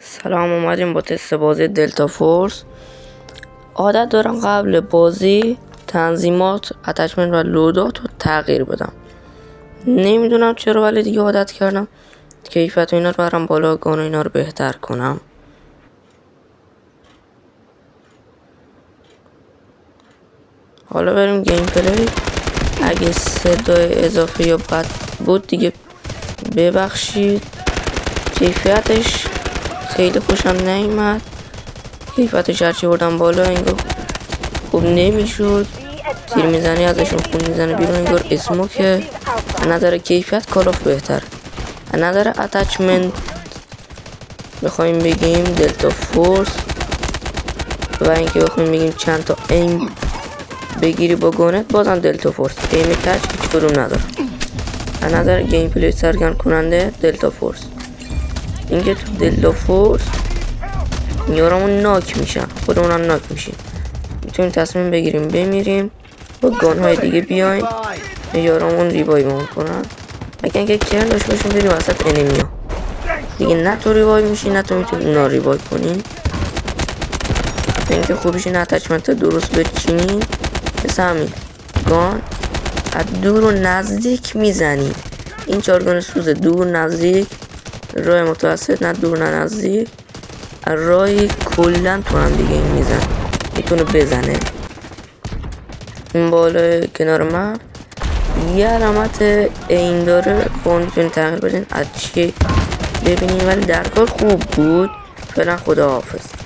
سلام، اومدیم با تست بازی دلتا فورس. عادت دارم قبل بازی تنظیمات، اتچمنت و لودات رو تغییر بدم. نمیدونم چرا، ولی دیگه عادت کردم کیفیت اینا رو برم بالا، گان اینا رو بهتر کنم. حالا بریم گیم پلی. اگه صدای اضافه یا بد بود دیگه ببخشید. کیفیتش خیلی خوشم نیومد. کیفیتش هرچی بردم بالا انگار خوب نمیشد. تیر میزنی ازشون خون میزنه بیرون، انگار اسموکه. نظر کیفیت کال آف بهتر. نظر اتچمنت بخوایم بگیم دلتا فورس، و اینکه بخوایم بگیم چند تا ایم بگیری با گانت، بازم دلتا فورس. ایم تچ هیچ کدوم نداره. از نظر گیم پلی سرگرم کننده دلتا فورس، اینکه تو دلتا فورس یارمون ناک میشن، خودمون هم ناک میشیم. میتونیم تصمیم بگیریم بمیریم، با گانهای دیگه بیایم یارمون ریوایو کنن. اگه اینکه کرن داشت باشیم بریم وسط انیمیا، دیگه نه تو ریوایو میشی نه تو میتونی اونا ریوایو کنیم. اینکه خوبیش این اتچمنت درست بچینی، مثل همین گان از دور و نزدیک میزنی. این چارگان سوز دور نزدیک، راه متوسط، نه دور نه نزدیک، راهی کلن تو هم دیگه این میزن، میتونه بزنه. این بالا کنار مپ یه علامت این داره، با میتونی تغییر بدین از چی ببینیم. ولی در کل خوب بود. فعلا خدا حافظ.